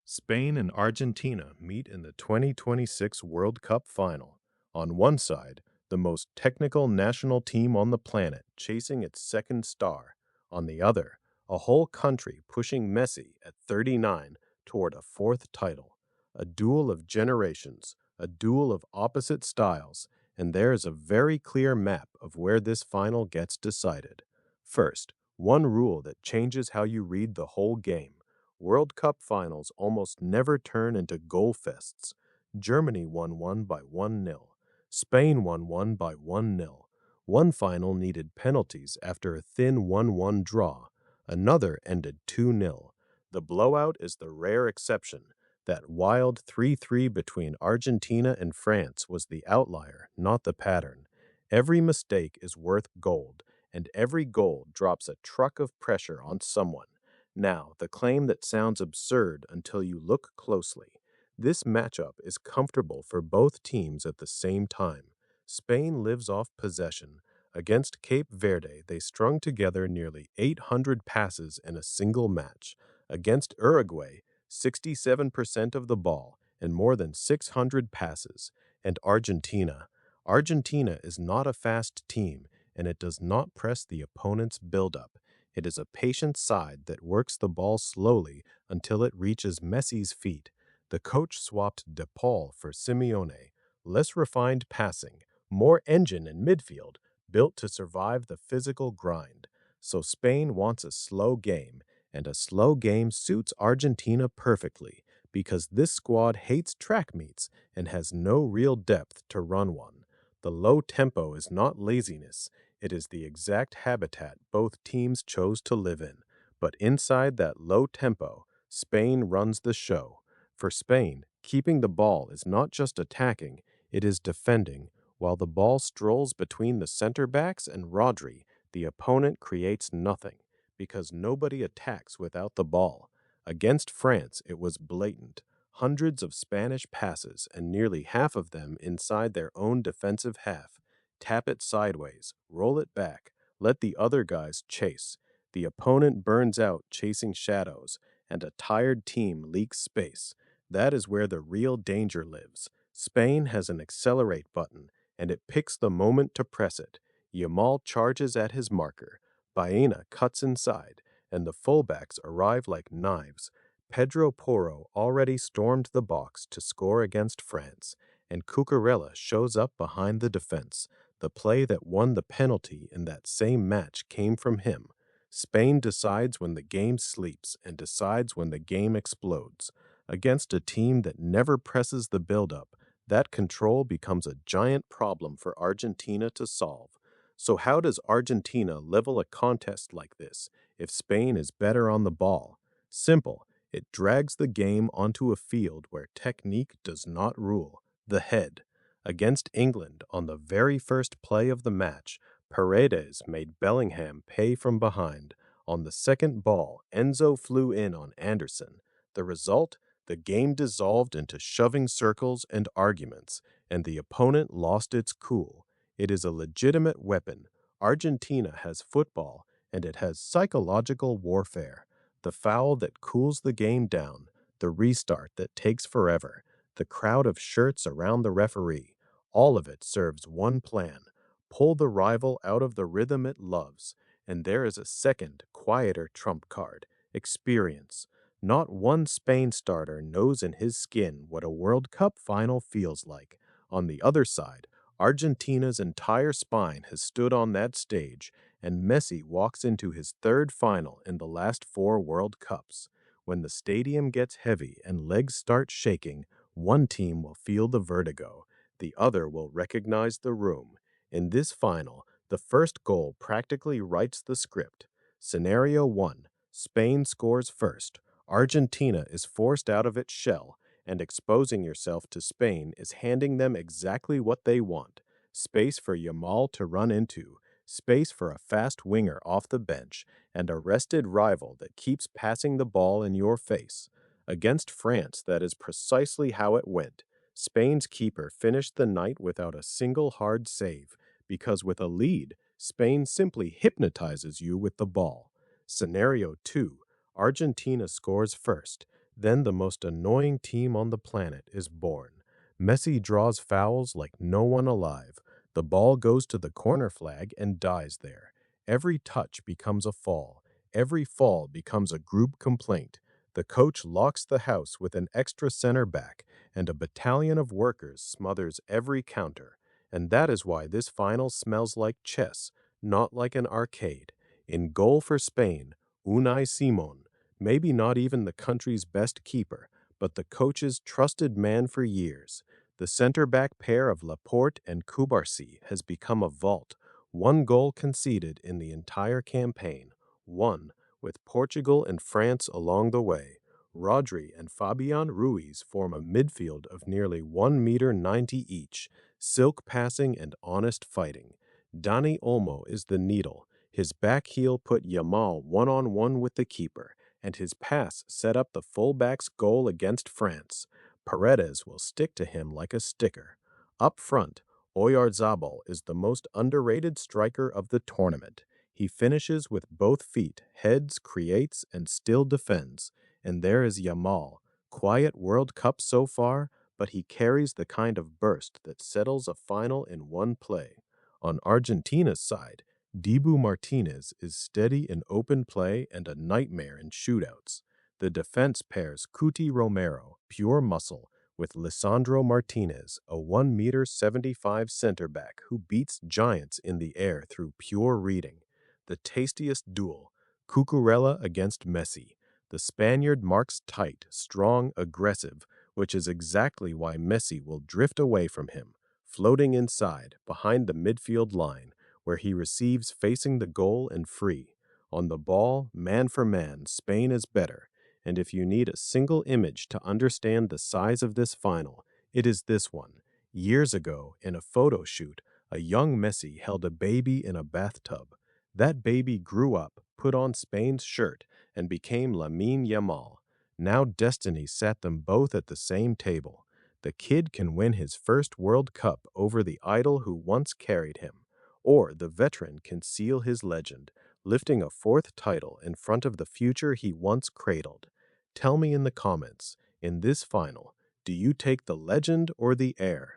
Spain and Argentina meet in the 2026 World Cup final. On one side, the most technical national team on the planet chasing its second star. On the other, a whole country pushing Messi at 39 toward a fourth title. A duel of generations, a duel of opposite styles, and there is a very clear map of where this final gets decided. First, one rule that changes how you read the whole game. World Cup finals almost never turn into goal fests. Germany won one by 1-0. Spain won one by 1-0. One final needed penalties after a thin 1-1 draw. Another ended 2-0. The blowout is the rare exception. That wild 3-3 between Argentina and France was the outlier, not the pattern. Every mistake is worth gold, and every goal drops a truck of pressure on someone. Now, the claim that sounds absurd until you look closely. This matchup is comfortable for both teams at the same time. Spain lives off possession. Against Cape Verde, they strung together nearly 800 passes in a single match. Against Uruguay, 67% of the ball and more than 600 passes. And Argentina. Argentina is not a fast team, and it does not press the opponent's buildup. It is a patient side that works the ball slowly until it reaches Messi's feet. The coach swapped De Paul for Simeone, less refined passing, more engine in midfield, built to survive the physical grind. So Spain wants a slow game, and a slow game suits Argentina perfectly because this squad hates track meets and has no real depth to run one. The low tempo is not laziness. It is the exact habitat both teams chose to live in. But inside that low tempo, Spain runs the show. For Spain, keeping the ball is not just attacking, it is defending. While the ball strolls between the center backs and Rodri, the opponent creates nothing, because nobody attacks without the ball. Against France, it was blatant. Hundreds of Spanish passes, and nearly half of them inside their own defensive half. Tap it sideways, roll it back, let the other guys chase. The opponent burns out chasing shadows, and a tired team leaks space. That is where the real danger lives. Spain has an accelerate button, and it picks the moment to press it. Yamal charges at his marker. Baena cuts inside, and the fullbacks arrive like knives. Pedro Porro already stormed the box to score against France, and Cucurella shows up behind the defense. The play that won the penalty in that same match came from him. Spain decides when the game sleeps and decides when the game explodes. Against a team that never presses the build-up, that control becomes a giant problem for Argentina to solve. So how does Argentina level a contest like this if Spain is better on the ball? Simple. It drags the game onto a field where technique does not rule, the head. Against England, on the very first play of the match, Paredes made Bellingham pay from behind. On the second ball, Enzo flew in on Anderson. The result? The game dissolved into shoving circles and arguments, and the opponent lost its cool. It is a legitimate weapon. Argentina has football, and it has psychological warfare. The foul that cools the game down, the restart that takes forever, the crowd of shirts around the referee. All of it serves one plan: pull the rival out of the rhythm it loves. And there is a second, quieter trump card: experience. Not one Spain starter knows in his skin what a World Cup final feels like. On the other side, Argentina's entire spine has stood on that stage, and Messi walks into his third final in the last four World Cups. When the stadium gets heavy and legs start shaking, one team will feel the vertigo. The other will recognize the room. In this final, the first goal practically writes the script. Scenario 1. Spain scores first. Argentina is forced out of its shell, and exposing yourself to Spain is handing them exactly what they want: space for Yamal to run into, space for a fast winger off the bench, and a rested rival that keeps passing the ball in your face. Against France, that is precisely how it went. Spain's keeper finished the night without a single hard save, because with a lead, Spain simply hypnotizes you with the ball. Scenario 2. Argentina scores first. Then the most annoying team on the planet is born. Messi draws fouls like no one alive. The ball goes to the corner flag and dies there. Every touch becomes a fall. Every fall becomes a group complaint. The coach locks the house with an extra center back, and a battalion of workers smothers every counter. And that is why this final smells like chess, not like an arcade. In goal for Spain, Unai Simon, maybe not even the country's best keeper, but the coach's trusted man for years. The center-back pair of Laporte and Cubarsí has become a vault. One goal conceded in the entire campaign. One, with Portugal and France along the way. Rodri and Fabian Ruiz form a midfield of nearly 1 meter 90 each, silk passing and honest fighting. Dani Olmo is the needle. His back heel put Yamal one-on-one with the keeper, and his pass set up the fullback's goal against France. Paredes will stick to him like a sticker. Up front, Oyarzabal is the most underrated striker of the tournament. He finishes with both feet, heads, creates, and still defends. And there is Yamal, quiet World Cup so far, but he carries the kind of burst that settles a final in one play. On Argentina's side, Dibu Martinez is steady in open play and a nightmare in shootouts. The defense pairs Cuti Romero, pure muscle, with Lisandro Martinez, a 1 meter 75 center back who beats giants in the air through pure reading. The tastiest duel, Cucurella against Messi. The Spaniard marks tight, strong, aggressive, which is exactly why Messi will drift away from him, floating inside, behind the midfield line, where he receives facing the goal and free. On the ball, man for man, Spain is better. And if you need a single image to understand the size of this final, it is this one. Years ago, in a photo shoot, a young Messi held a baby in a bathtub. That baby grew up, put on Spain's shirt, and became Lamine Yamal. Now destiny sat them both at the same table. The kid can win his first World Cup over the idol who once carried him, or the veteran can seal his legend, lifting a fourth title in front of the future he once cradled. Tell me in the comments, in this final, do you take the legend or the heir?